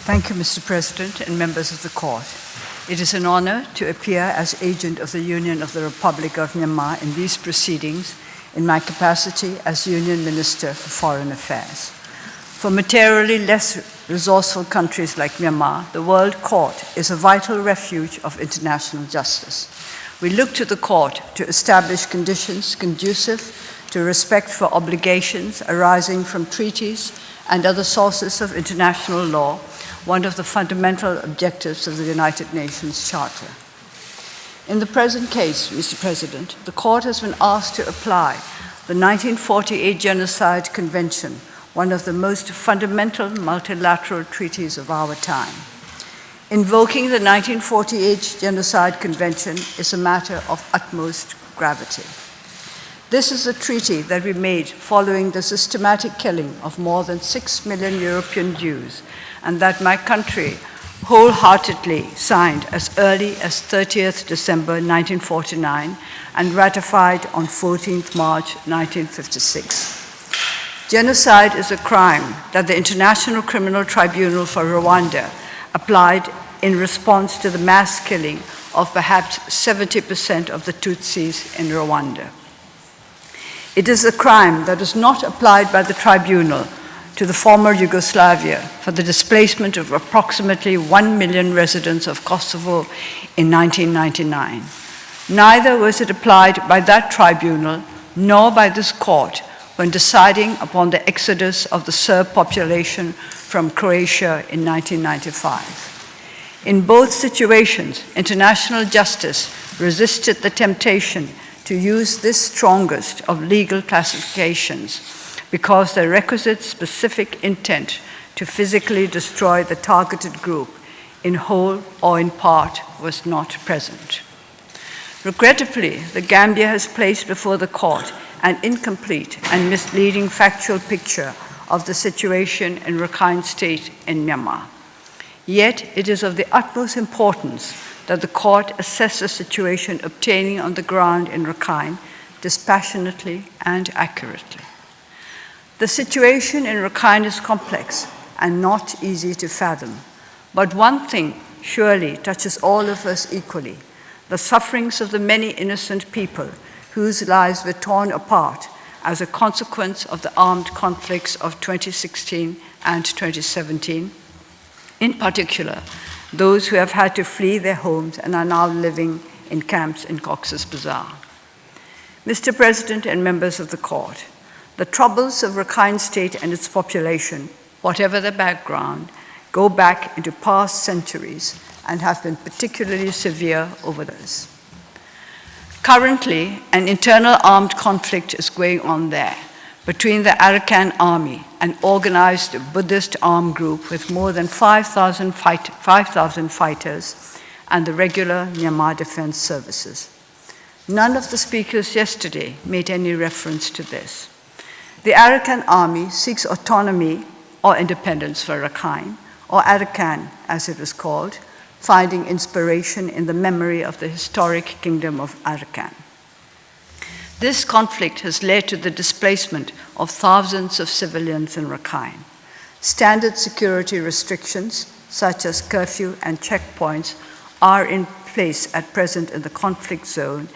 Thank you, Mr. President and members of the Court. It is an honor to appear as agent of the Union of the Republic of Myanmar in these proceedings in my capacity as Union Minister for Foreign Affairs. For materially less resourceful countries like Myanmar, the World Court is a vital refuge of international justice. We look to the Court to establish conditions conducive to respect for obligations arising from treaties and other sources of international law, one of the fundamental objectives of the United Nations Charter. In the present case, Mr. President, the Court has been asked to apply the 1948 Genocide Convention, one of the most fundamental multilateral treaties of our time. Invoking the 1948 Genocide Convention is a matter of utmost gravity. This is a treaty that we made following the systematic killing of more than 6 million European Jews, and that my country wholeheartedly signed as early as 30th December 1949 and ratified on 14th March 1956. Genocide is a crime that the International Criminal Tribunal for Rwanda applied in response to the mass killing of perhaps 70% of the Tutsis in Rwanda. It is a crime that is not applied by the tribunal to the former Yugoslavia for the displacement of approximately 1 million residents of Kosovo in 1999. Neither was it applied by that tribunal nor by this court when deciding upon the exodus of the Serb population from Croatia in 1995. In both situations, international justice resisted the temptation to use this strongest of legal classifications because the requisite specific intent to physically destroy the targeted group in whole or in part was not present. Regrettably, the Gambia has placed before the court an incomplete and misleading factual picture of the situation in Rakhine State in Myanmar. Yet, it is of the utmost importance that the court assess the situation obtaining on the ground in Rakhine dispassionately and accurately. The situation in Rakhine is complex and not easy to fathom, but one thing surely touches all of us equally: the sufferings of the many innocent people whose lives were torn apart as a consequence of the armed conflicts of 2016 and 2017, in particular, those who have had to flee their homes and are now living in camps in Cox's Bazar. Mr. President and members of the Court, the troubles of Rakhine State and its population, whatever their background, go back into past centuries and have been particularly severe over those. Currently, an internal armed conflict is going on there between the Arakan army, an organized Buddhist armed group with more than 5,000 fighters, and the regular Myanmar Defense Services. None of the speakers yesterday made any reference to this. The Arakan army seeks autonomy or independence for Rakhine, or Arakan as it was called, finding inspiration in the memory of the historic kingdom of Arakan. This conflict has led to the displacement of thousands of civilians in Rakhine. Standard security restrictions, such as curfew and checkpoints, are in place at present in the conflict zone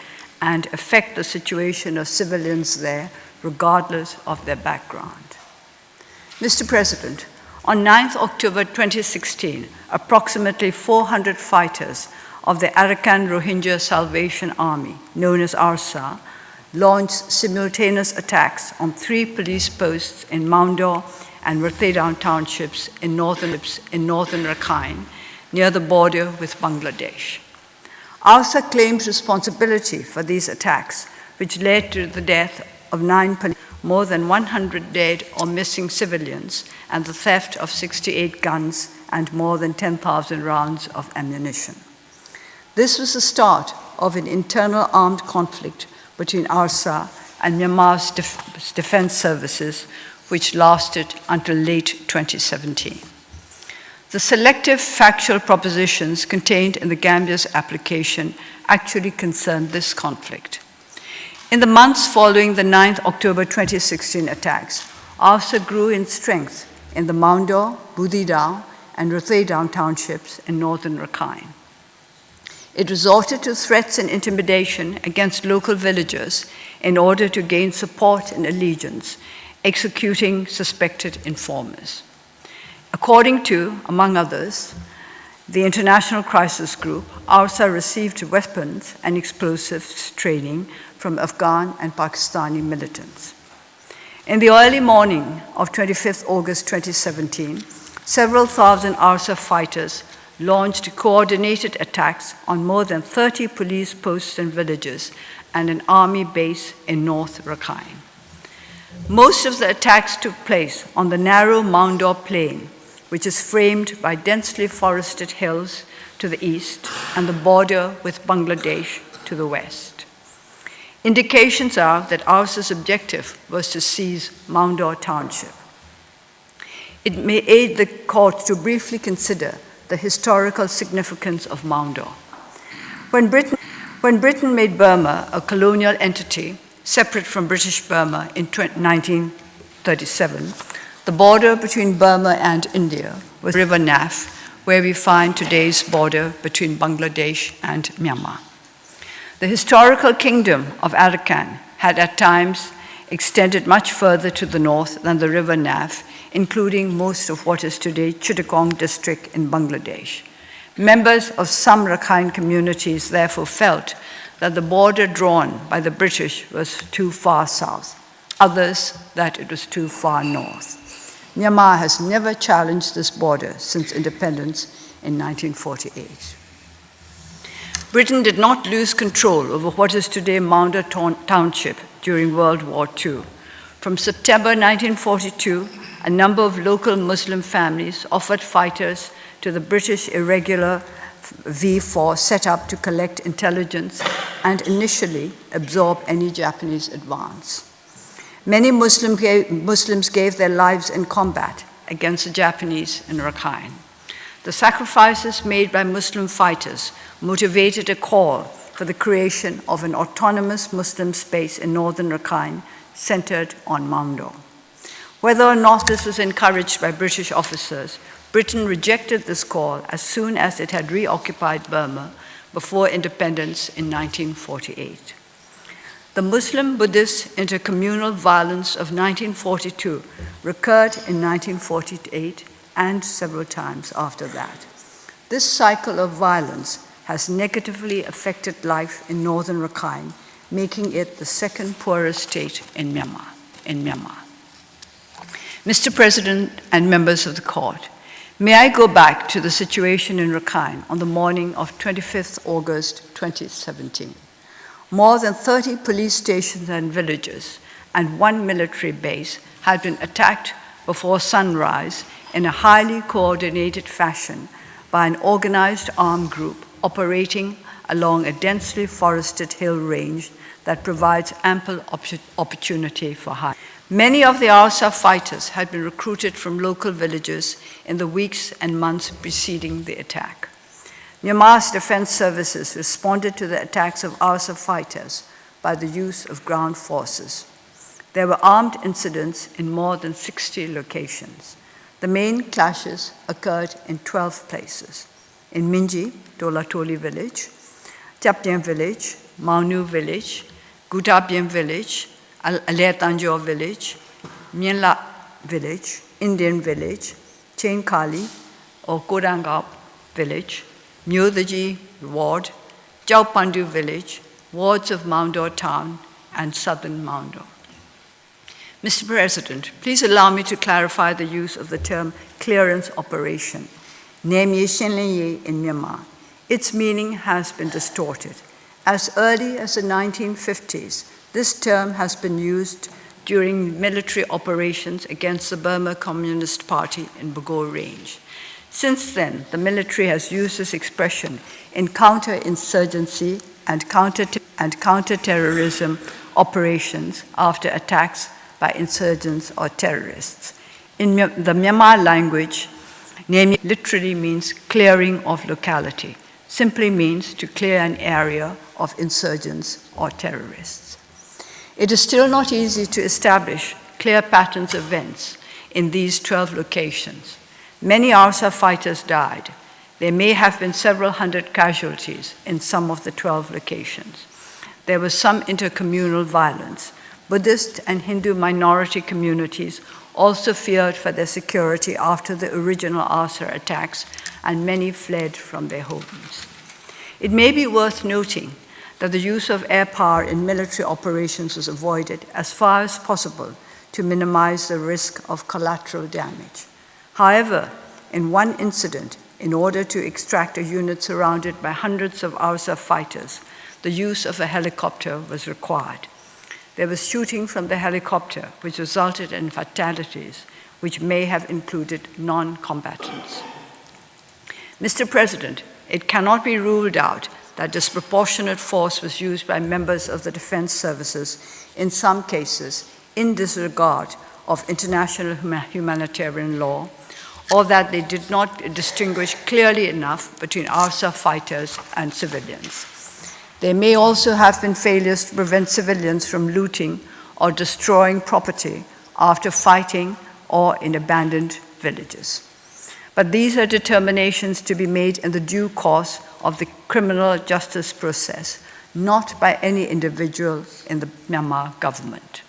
and affect the situation of civilians there, regardless of their background. Mr. President, on 9th October 2016, approximately 400 fighters of the Arakan Rohingya Salvation Army, known as ARSA, launched simultaneous attacks on 3 police posts in Maundor and Rothedown townships in northern Rakhine, near the border with Bangladesh. ARSA claims responsibility for these attacks, which led to the death of 9 police, more than 100 dead or missing civilians, and the theft of 68 guns and more than 10,000 rounds of ammunition. This was the start of an internal armed conflict between ARSA and Myanmar's defense services, which lasted until late 2017. The selective factual propositions contained in the Gambia's application actually concern this conflict. In the months following the 9th October 2016 attacks, ARSA grew in strength in the Maundor, Budidao, and Rothaidam townships in northern Rakhine. It resorted to threats and intimidation against local villagers in order to gain support and allegiance, executing suspected informers. According to, among others, the International Crisis Group, ARSA received weapons and explosives training from Afghan and Pakistani militants. In the early morning of 25th August 2017, several thousand ARSA fighters launched coordinated attacks on more than 30 police posts and villages and an army base in North Rakhine. Most of the attacks took place on the narrow Maundor Plain, which is framed by densely forested hills to the east and the border with Bangladesh to the west. Indications are that ARSA's objective was to seize Maundor Township. It may aid the court to briefly consider the historical significance of Maundor. When Britain made Burma a colonial entity separate from British Burma in 1937, the border between Burma and India was the River Naf, where we find today's border between Bangladesh and Myanmar. The historical kingdom of Arakan had at times extended much further to the north than the River Naf, including most of what is today Chittagong district in Bangladesh. Members of some Rakhine communities therefore felt that the border drawn by the British was too far south, others that it was too far north. Myanmar has never challenged this border since independence in 1948. Britain did not lose control over what is today Maundor Township during World War II. From September 1942, a number of local Muslim families offered fighters to the British irregular V4 set up to collect intelligence and initially absorb any Japanese advance. Many Muslims gave their lives in combat against the Japanese in Rakhine. The sacrifices made by Muslim fighters motivated a call for the creation of an autonomous Muslim space in northern Rakhine centered on Maundor. Whether or not this was encouraged by British officers, Britain rejected this call as soon as it had reoccupied Burma before independence in 1948. The Muslim-Buddhist intercommunal violence of 1942 recurred in 1948 and several times after that. This cycle of violence has negatively affected life in northern Rakhine, making it the second poorest state in Myanmar. Mr. President and members of the court, may I go back to the situation in Rakhine on the morning of 25th August 2017. More than 30 police stations and villages and one military base had been attacked before sunrise in a highly coordinated fashion by an organized armed group operating along a densely forested hill range that provides ample opportunity for hiding. Many of the ARSA fighters had been recruited from local villages in the weeks and months preceding the attack. Myanmar's defense services responded to the attacks of ARSA fighters by the use of ground forces. There were armed incidents in more than 60 locations. The main clashes occurred in 12 places: in Minji, Tolatoli village, Chaptian village, Maunu village, Gutapian village, Aletanjor village, Myanla village, Indian village, Chainkali or Kodangap village, Myodaji ward, Chaupandu village, wards of Maundor town, and southern Maundor. Mr. President, please allow me to clarify the use of the term clearance operation, Nemye Shenlenye in Myanmar. Its meaning has been distorted. As early as the 1950s, this term has been used during military operations against the Burma Communist Party in Bogor Range. Since then, the military has used this expression in counterinsurgency and counterterrorism operations after attacks by insurgents or terrorists. In the Myanmar language, Nemye literally means clearing of locality, simply means to clear an area of insurgents or terrorists. It is still not easy to establish clear patterns of events in these 12 locations. Many ARSA fighters died. There may have been several hundred casualties in some of the 12 locations. There was some intercommunal violence. Buddhist and Hindu minority communities also feared for their security after the original ARSA attacks, and many fled from their homes. It may be worth noting that the use of air power in military operations was avoided as far as possible to minimize the risk of collateral damage. However, in one incident, in order to extract a unit surrounded by hundreds of ARSA fighters, the use of a helicopter was required. There was shooting from the helicopter, which resulted in fatalities, which may have included non-combatants. Mr. President, it cannot be ruled out that disproportionate force was used by members of the defense services, in some cases in disregard of international humanitarian law, or that they did not distinguish clearly enough between ARSA fighters and civilians. There may also have been failures to prevent civilians from looting or destroying property after fighting or in abandoned villages. But these are determinations to be made in the due course of the criminal justice process, not by any individual in the Myanmar government.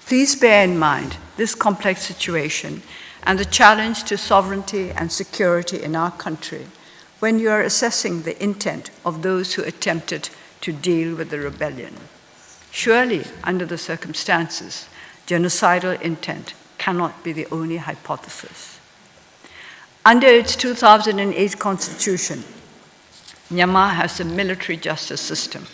Please bear in mind this complex situation and the challenge to sovereignty and security in our country when you are assessing the intent of those who attempted to deal with the rebellion. Surely, under the circumstances, genocidal intent cannot be the only hypothesis. Under its 2008 constitution, Myanmar has a military justice system.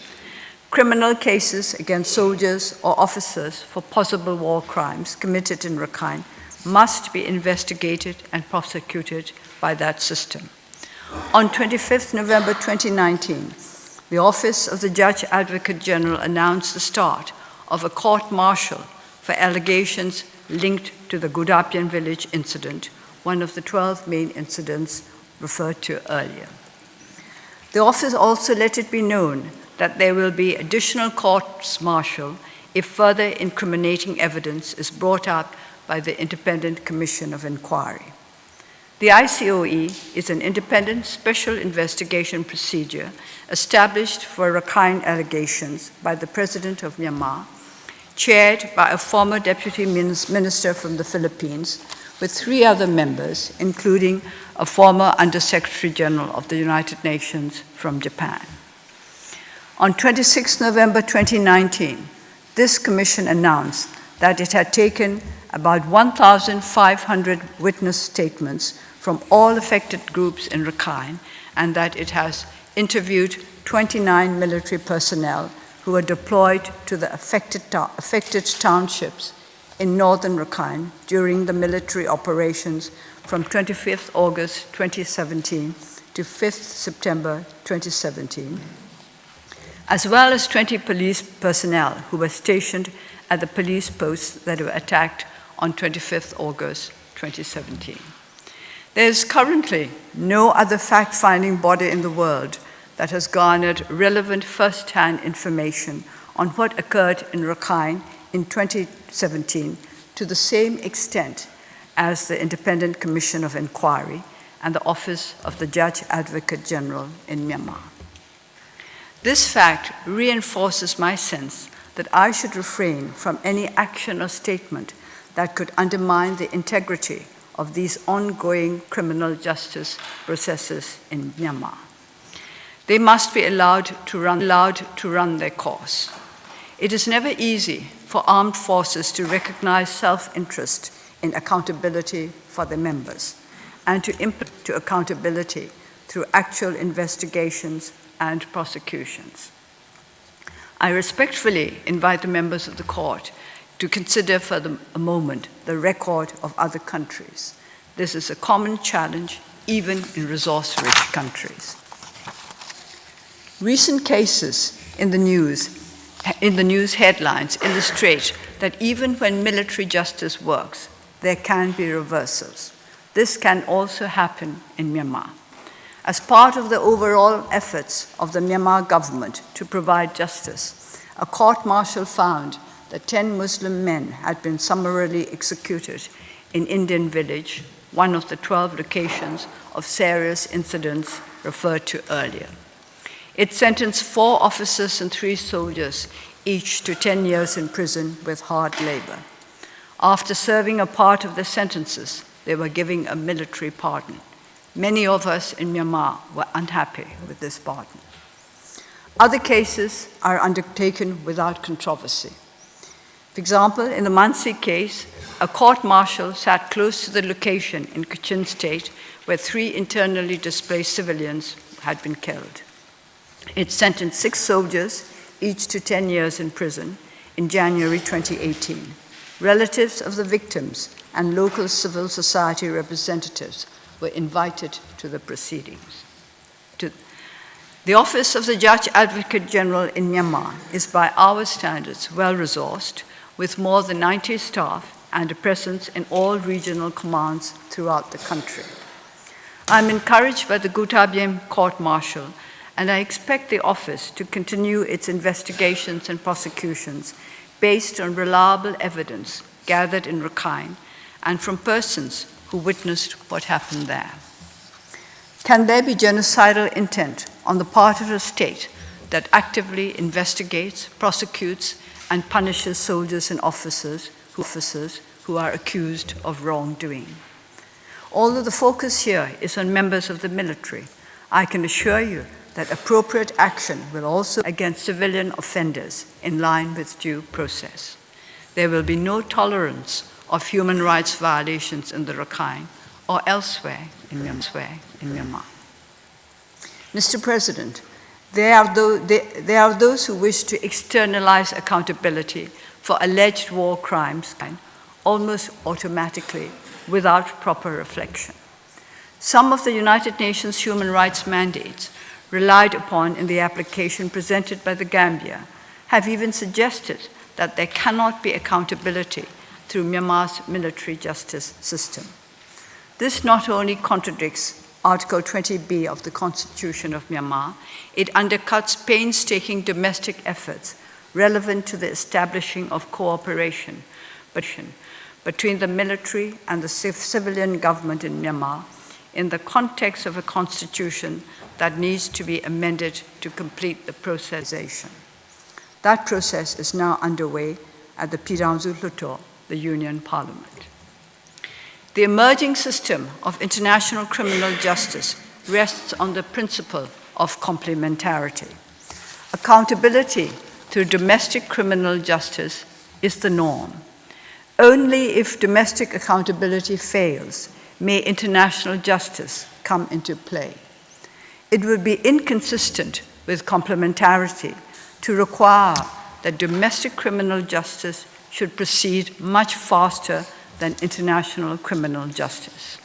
Criminal cases against soldiers or officers for possible war crimes committed in Rakhine must be investigated and prosecuted by that system. On 25 November 2019, the Office of the Judge Advocate General announced the start of a court-martial for allegations linked to the Gudapian village incident, one of the 12 main incidents referred to earlier. The office also let it be known that there will be additional courts-martial if further incriminating evidence is brought up by the Independent Commission of Inquiry. The ICOE is an independent special investigation procedure established for Rakhine allegations by the President of Myanmar, chaired by a former Deputy Minister from the Philippines, with 3 other members, including a former Under-Secretary General of the United Nations from Japan. On 26 November 2019, this commission announced that it had taken about 1,500 witness statements from all affected groups in Rakhine, and that it has interviewed 29 military personnel who were deployed to the affected townships in northern Rakhine during the military operations from 25th August 2017 to 5th September 2017, as well as 20 police personnel who were stationed at the police posts that were attacked on 25th August 2017. There is currently no other fact-finding body in the world that has garnered relevant first-hand information on what occurred in Rakhine in 2017 to the same extent as the Independent Commission of Inquiry and the Office of the Judge Advocate General in Myanmar. This fact reinforces my sense that I should refrain from any action or statement that could undermine the integrity of these ongoing criminal justice processes in Myanmar. They must be allowed to run their course. It is never easy for armed forces to recognize self-interest in accountability for their members and to implement to accountability through actual investigations and prosecutions. I respectfully invite the members of the court to consider for a moment the record of other countries. This is a common challenge even in resource-rich countries. Recent cases in the news headlines illustrate that even when military justice works, there can be reversals. This can also happen in Myanmar. As part of the overall efforts of the Myanmar government to provide justice, a court-martial found that 10 Muslim men had been summarily executed in Indian village one of the 12 locations of serious incidents referred to earlier. It sentenced 4 officers and 3 soldiers, each to 10 years in prison with hard labor. After serving a part of their sentences, they were given a military pardon. Many of us in Myanmar were unhappy with this pardon. Other cases are undertaken without controversy. For example, in the Mansi case, a court-martial sat close to the location in Kachin State where 3 internally displaced civilians had been killed. It sentenced 6 soldiers, each to 10 years in prison, in January 2018. Relatives of the victims and local civil society representatives were invited to the proceedings. The Office of the Judge Advocate General in Myanmar is, by our standards, well-resourced, with more than 90 staff and a presence in all regional commands throughout the country. I'm encouraged by the Gutabiem court-martial, and I expect the office to continue its investigations and prosecutions based on reliable evidence gathered in Rakhine and from persons who witnessed what happened there. Can there be genocidal intent on the part of a state that actively investigates, prosecutes, and punishes soldiers and officers who are accused of wrongdoing? Although the focus here is on members of the military, I can assure you that appropriate action will also against civilian offenders in line with due process. There will be no tolerance of human rights violations in the Rakhine or elsewhere in Myanmar. Mr. President, there are those who wish to externalize accountability for alleged war crimes almost automatically without proper reflection. Some of the United Nations human rights mandates relied upon in the application presented by the Gambia have even suggested that there cannot be accountability through Myanmar's military justice system. This not only contradicts Article 20B of the Constitution of Myanmar, it undercuts painstaking domestic efforts relevant to the establishing of cooperation between the military and the civilian government in Myanmar in the context of a constitution that needs to be amended to complete the processation. That process is now underway at the Piramzu Hluttaw, the Union Parliament. The emerging system of international criminal justice rests on the principle of complementarity. Accountability through domestic criminal justice is the norm. Only if domestic accountability fails may international justice come into play. It would be inconsistent with complementarity to require that domestic criminal justice should proceed much faster than international criminal justice.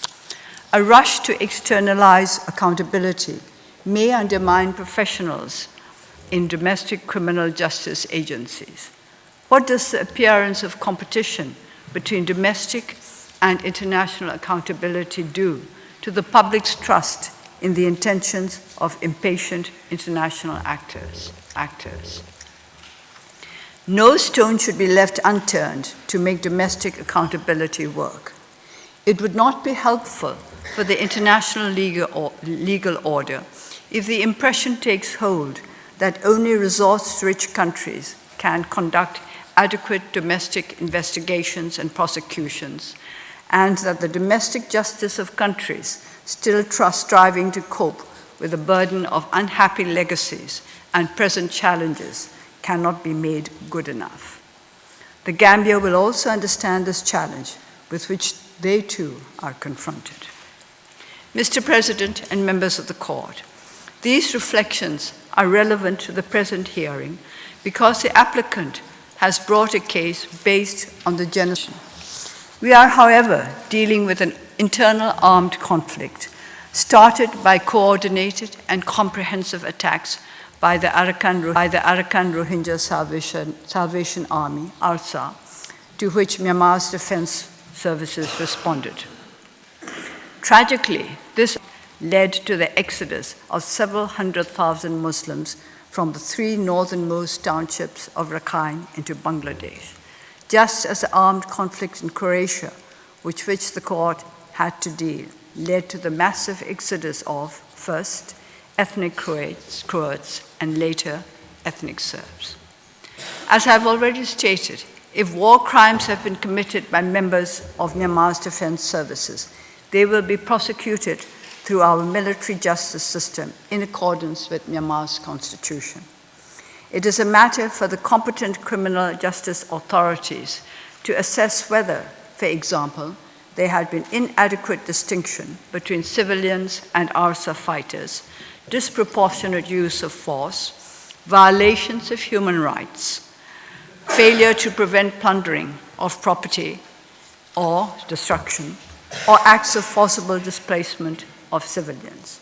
A rush to externalize accountability may undermine professionals in domestic criminal justice agencies. What does the appearance of competition between domestic and international accountability do to the public's trust in the intentions of impatient international actors? No stone should be left unturned to make domestic accountability work. It would not be helpful for the international legal order if the impression takes hold that only resource-rich countries can conduct adequate domestic investigations and prosecutions, and that the domestic justice of countries still striving to cope with the burden of unhappy legacies and present challenges cannot be made good enough. The Gambia will also understand this challenge with which they too are confronted. Mr. President and members of the Court, these reflections are relevant to the present hearing because the applicant has brought a case based on the genocide. We are, however, dealing with an internal armed conflict started by coordinated and comprehensive attacks by the Arakan Rohingya Salvation Army, ARSA, to which Myanmar's defense services responded. Tragically, this led to the exodus of several 100,000 Muslims from the 3 northernmost townships of Rakhine into Bangladesh, just as the armed conflict in Croatia, which the court had to deal led to the massive exodus of, first, ethnic Croats, and later, ethnic Serbs. As I've already stated, if war crimes have been committed by members of Myanmar's defense services, they will be prosecuted through our military justice system in accordance with Myanmar's constitution. It is a matter for the competent criminal justice authorities to assess whether, for example, there had been inadequate distinction between civilians and ARSA fighters, disproportionate use of force, violations of human rights, failure to prevent plundering of property or destruction, or acts of forcible displacement of civilians.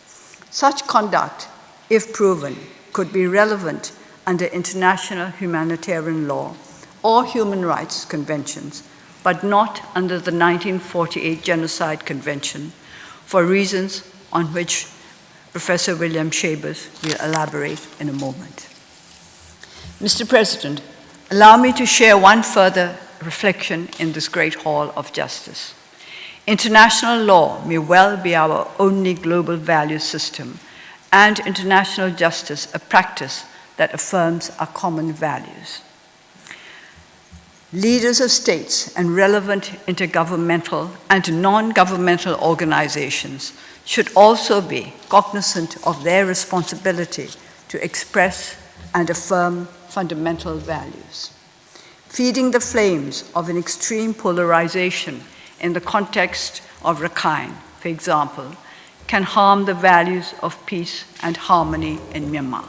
Such conduct, if proven, could be relevant under international humanitarian law or human rights conventions, but not under the 1948 Genocide Convention, for reasons on which Professor William Schabas will elaborate in a moment. Mr. President, allow me to share one further reflection in this great hall of justice. International law may well be our only global value system, and international justice a practice that affirms our common values. Leaders of states and relevant intergovernmental and non-governmental organizations should also be cognizant of their responsibility to express and affirm fundamental values. Feeding the flames of an extreme polarization in the context of Rakhine, for example, can harm the values of peace and harmony in Myanmar.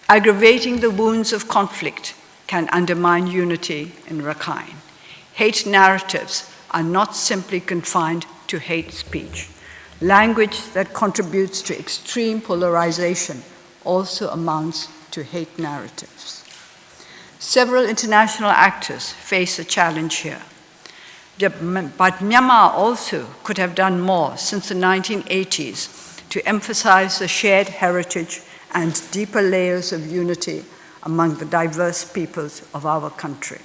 Aggravating the wounds of conflict can undermine unity in Rakhine. Hate narratives are not simply confined to hate speech. Language that contributes to extreme polarization also amounts to hate narratives. Several international actors face a challenge here. But Myanmar also could have done more since the 1980s to emphasize the shared heritage and deeper layers of unity among the diverse peoples of our country.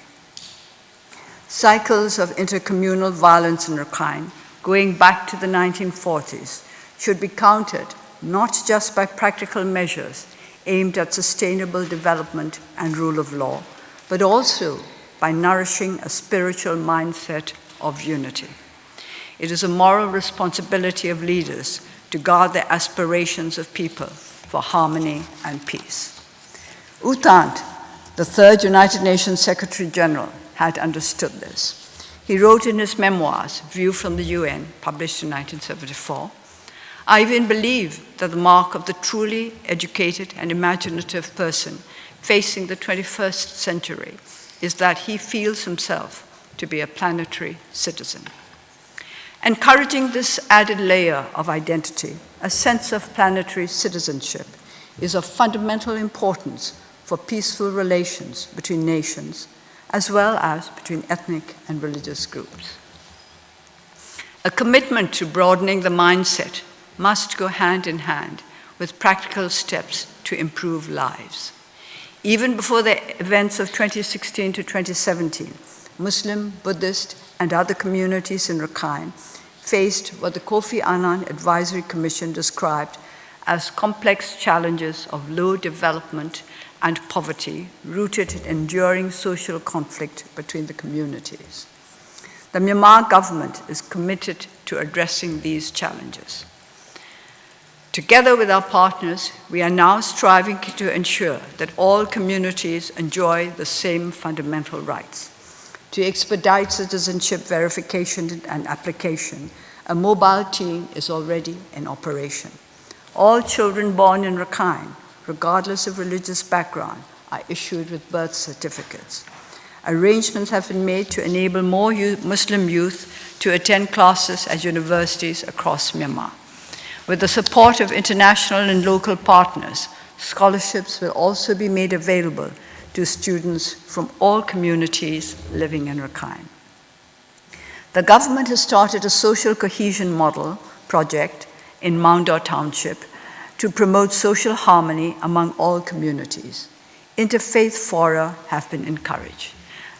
Cycles of intercommunal violence in Rakhine, going back to the 1940s, should be countered not just by practical measures aimed at sustainable development and rule of law, but also by nourishing a spiritual mindset of unity. It is a moral responsibility of leaders to guard the aspirations of people for harmony and peace. U Thant, the third United Nations Secretary General, had understood this. He wrote in his memoirs, View from the UN, published in 1974, "I even believe that the mark of the truly educated and imaginative person facing the 21st century is that he feels himself to be a planetary citizen." Encouraging this added layer of identity, a sense of planetary citizenship, is of fundamental importance for peaceful relations between nations, as well as between ethnic and religious groups. A commitment to broadening the mindset must go hand in hand with practical steps to improve lives. Even before the events of 2016 to 2017, Muslim, Buddhist, and other communities in Rakhine faced what the Kofi Annan Advisory Commission described as complex challenges of low development and poverty rooted in enduring social conflict between the communities. The Myanmar government is committed to addressing these challenges. Together with our partners, we are now striving to ensure that all communities enjoy the same fundamental rights. To expedite citizenship verification and application, a mobile team is already in operation. All children born in Rakhine, regardless of religious background, are issued with birth certificates. Arrangements have been made to enable more Muslim youth to attend classes at universities across Myanmar. With the support of international and local partners, scholarships will also be made available to students from all communities living in Rakhine. The government has started a social cohesion model project in Maungdaw Township to promote social harmony among all communities. Interfaith fora have been encouraged.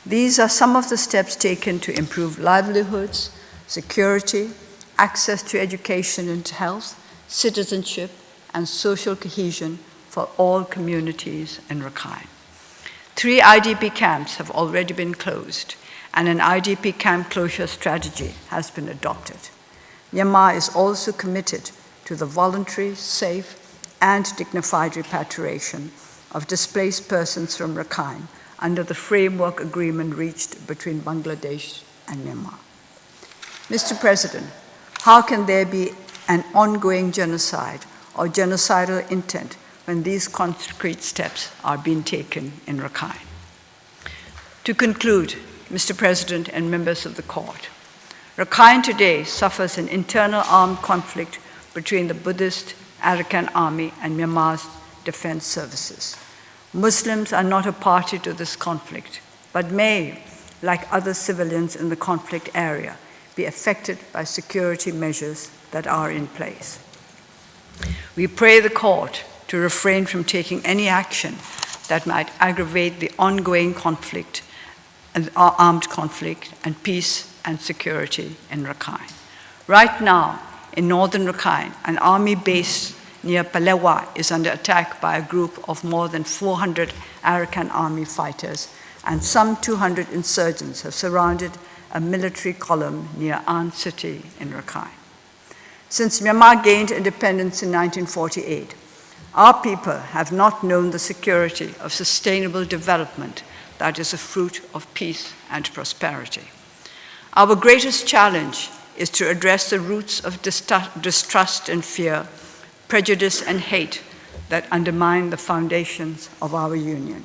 These are some of the steps taken to improve livelihoods, security, access to education and health, citizenship, and social cohesion for all communities in Rakhine. 3 IDP camps have already been closed, and an IDP camp closure strategy has been adopted. Myanmar is also committed to the voluntary, safe, and dignified repatriation of displaced persons from Rakhine under the framework agreement reached between Bangladesh and Myanmar. Mr. President, how can there be an ongoing genocide or genocidal intent when these concrete steps are being taken in Rakhine? To conclude, Mr. President and members of the court, Rakhine today suffers an internal armed conflict between the Buddhist Arakan Army and Myanmar's defense services. Muslims are not a party to this conflict, but may, like other civilians in the conflict area, be affected by security measures that are in place. We pray the court to refrain from taking any action that might aggravate the ongoing conflict, armed conflict, and peace and security in Rakhine. Right now, in northern Rakhine, an army base near Palewa is under attack by a group of more than 400 Arakan army fighters, and some 200 insurgents have surrounded a military column near An city in Rakhine. Since Myanmar gained independence in 1948, our people have not known the security of sustainable development that is a fruit of peace and prosperity. Our greatest challenge is to address the roots of distrust and fear, prejudice and hate that undermine the foundations of our union.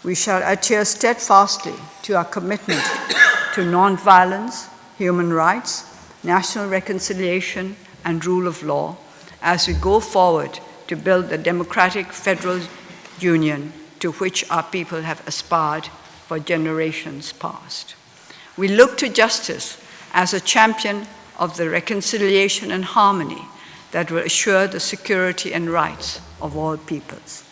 We shall adhere steadfastly to our commitment to nonviolence, human rights, national reconciliation, and rule of law as we go forward to build the democratic federal union to which our people have aspired for generations past. We look to justice as a champion of the reconciliation and harmony that will assure the security and rights of all peoples.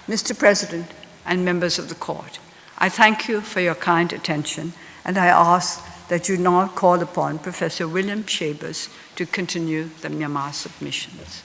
Mr. President and members of the court, I thank you for your kind attention, and I ask that you now call upon Professor William Chabas to continue the Myanmar submissions.